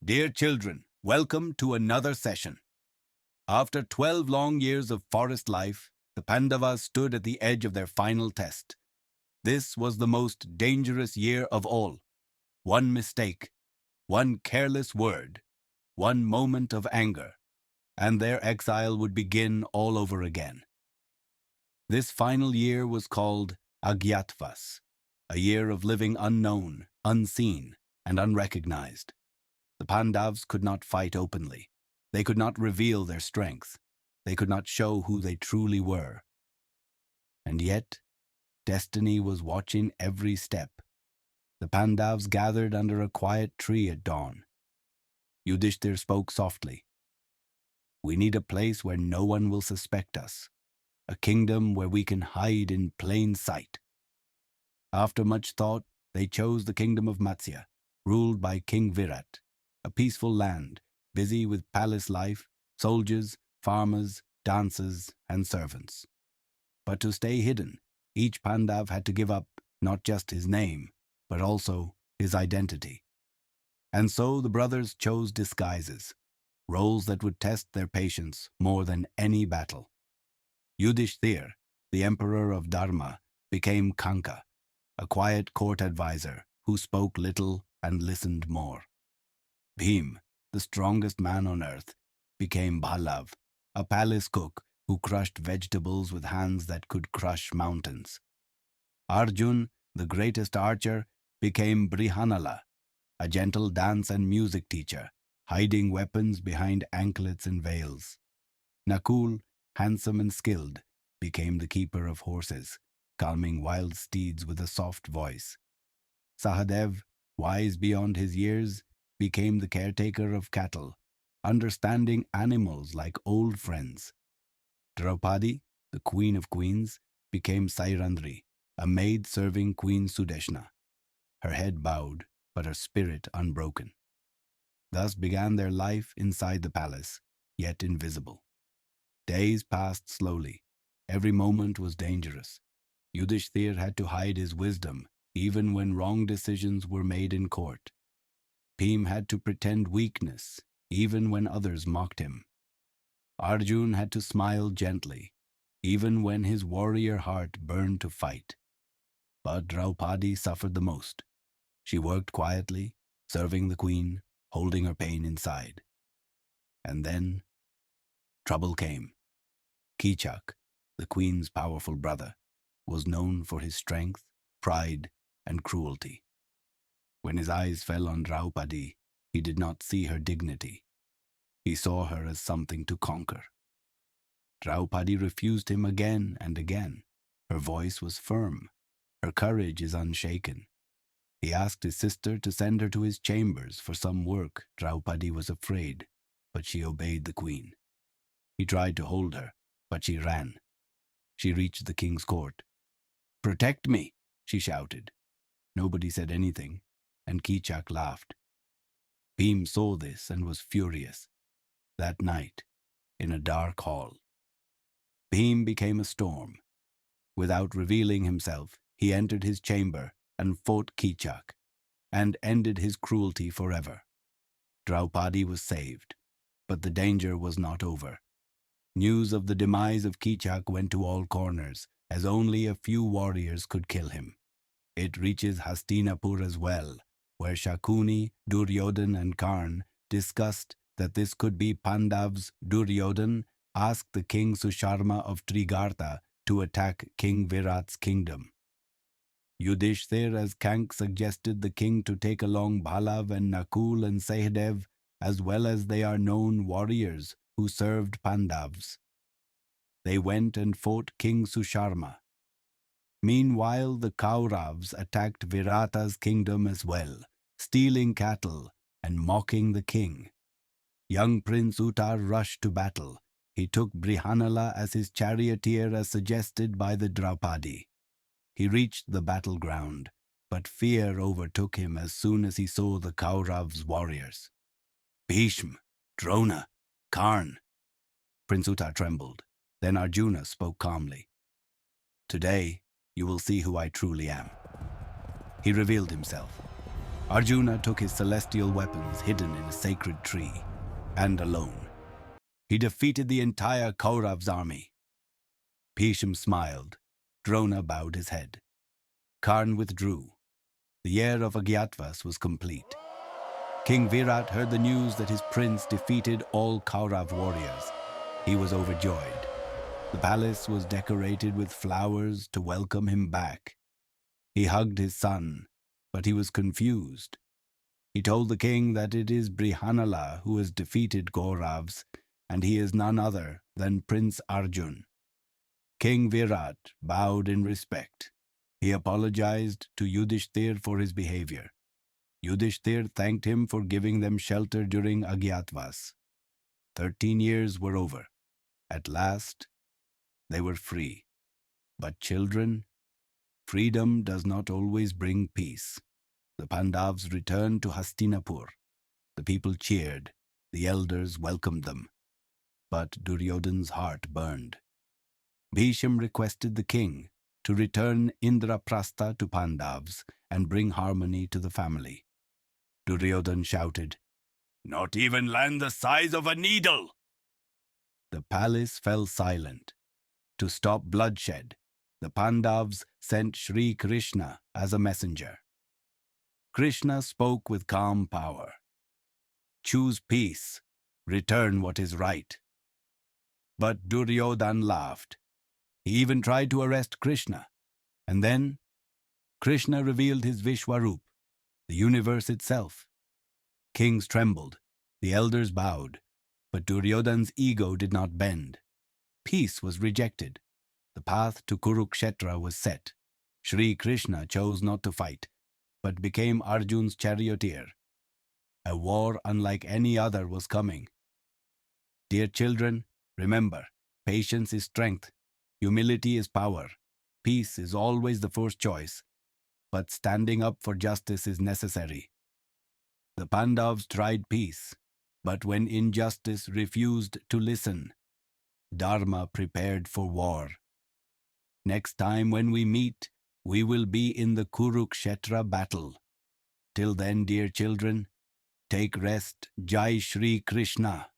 Dear children, welcome to another session. After 12 long years of forest life, the Pandavas stood at the edge of their final test. This was the most dangerous year of all. One mistake, one careless word, one moment of anger, and their exile would begin all over again. This final year was called Agyatvas, a year of living unknown, unseen, and unrecognized. The Pandavas could not fight openly. They could not reveal their strength. They could not show who they truly were. And yet, destiny was watching every step. The Pandavas gathered under a quiet tree at dawn. Yudhishthira spoke softly. "We need a place where no one will suspect us, a kingdom where we can hide in plain sight." After much thought, they chose the kingdom of Matsya, ruled by King Virata, a peaceful land, busy with palace life, soldiers, farmers, dancers, and servants. But to stay hidden, each Pandav had to give up not just his name, but also his identity. And so the brothers chose disguises, roles that would test their patience more than any battle. Yudhishthira, the emperor of Dharma, became Kanka, a quiet court advisor who spoke little and listened more. Bhima, the strongest man on earth, became Ballava, a palace cook who crushed vegetables with hands that could crush mountains. Arjuna, the greatest archer, became Brihannala, a gentle dance and music teacher, hiding weapons behind anklets and veils. Nakula, handsome and skilled, became the keeper of horses, calming wild steeds with a soft voice. Sahadeva, wise beyond his years, became the caretaker of cattle, understanding animals like old friends. Draupadi, the queen of queens, became Sairandhri, a maid serving Queen Sudeshna, her head bowed, but her spirit unbroken. Thus began their life inside the palace, yet invisible. Days passed slowly. Every moment was dangerous. Yudhishthira had to hide his wisdom, even when wrong decisions were made in court. Bhima had to pretend weakness, even when others mocked him. Arjuna had to smile gently, even when his warrior heart burned to fight. But Draupadi suffered the most. She worked quietly, serving the queen, holding her pain inside. And then, trouble came. Keechak, the queen's powerful brother, was known for his strength, pride, and cruelty. When his eyes fell on Draupadi, he did not see her dignity. He saw her as something to conquer. Draupadi refused him again and again. Her voice was firm. Her courage is unshaken. He asked his sister to send her to his chambers for some work. Draupadi was afraid, but she obeyed the queen. He tried to hold her, but she ran. She reached the king's court. "Protect me," she shouted. Nobody said anything, and Keechak laughed. Bhima saw this and was furious. That night, in a dark hall, Bhima became a storm. Without revealing himself, he entered his chamber and fought Keechak, and ended his cruelty forever. Draupadi was saved, but the danger was not over. News of the demise of Keechak went to all corners, as only a few warriors could kill him. It reaches Hastinapur as well, where Shakuni, Duryodhana, and Karna discussed that this could be Pandavas. Duryodhana asked the king Susharma of Trigarta to attack King Virata's kingdom. Yudhishthira as Kanka suggested the king to take along Ballava and Nakula and Sahadeva, as well as they are known warriors who served Pandavas. They went and fought King Susharma. Meanwhile, the Kauravas attacked Virata's kingdom as well, stealing cattle and mocking the king. Young Prince Uttar rushed to battle. He took Brihannala as his charioteer as suggested by the Draupadi. He reached the battleground, but fear overtook him as soon as he saw the Kauravas' warriors. "Bhishma, Drona, Karna." Prince Uttar trembled. Then Arjuna spoke calmly. "Today, you will see who I truly am." He revealed himself. Arjuna took his celestial weapons hidden in a sacred tree, and alone, he defeated the entire Kaurav's army. Bhisham smiled. Drona bowed his head. Karn withdrew. The year of Agyatvas was complete. King Virata heard the news that his prince defeated all Kaurav warriors. He was overjoyed. The palace was decorated with flowers to welcome him back. He hugged his son, but he was confused. He told the king that it is Brihannala who has defeated Kauravs, and he is none other than Prince Arjuna. King Virata bowed in respect. He apologized to Yudhishthira for his behavior. Yudhishthira thanked him for giving them shelter during Agyatvas. 13 years were over. At last, they were free. But children, freedom does not always bring peace. The Pandavas returned to Hastinapur. The people cheered. The elders welcomed them. But Duryodhana's heart burned. Bhisham requested the king to return Indraprastha to Pandavas and bring harmony to the family. Duryodhana shouted, "Not even land the size of a needle!" The palace fell silent. To stop bloodshed, the Pandavas sent Sri Krishna as a messenger. Krishna spoke with calm power. "Choose peace. Return what is right." But Duryodhana laughed. He even tried to arrest Krishna. And then, Krishna revealed his Vishwarup, the universe itself. Kings trembled. The elders bowed. But Duryodhana's ego did not bend. Peace was rejected. The path to Kurukshetra was set. Sri Krishna chose not to fight, but became Arjuna's charioteer. A war unlike any other was coming. Dear children, remember, patience is strength. Humility is power. Peace is always the first choice. But standing up for justice is necessary. The Pandavas tried peace, but when injustice refused to listen, Dharma prepared for war. Next time when we meet, we will be in the Kurukshetra battle. Till then, dear children, take rest. Jai Shri Krishna.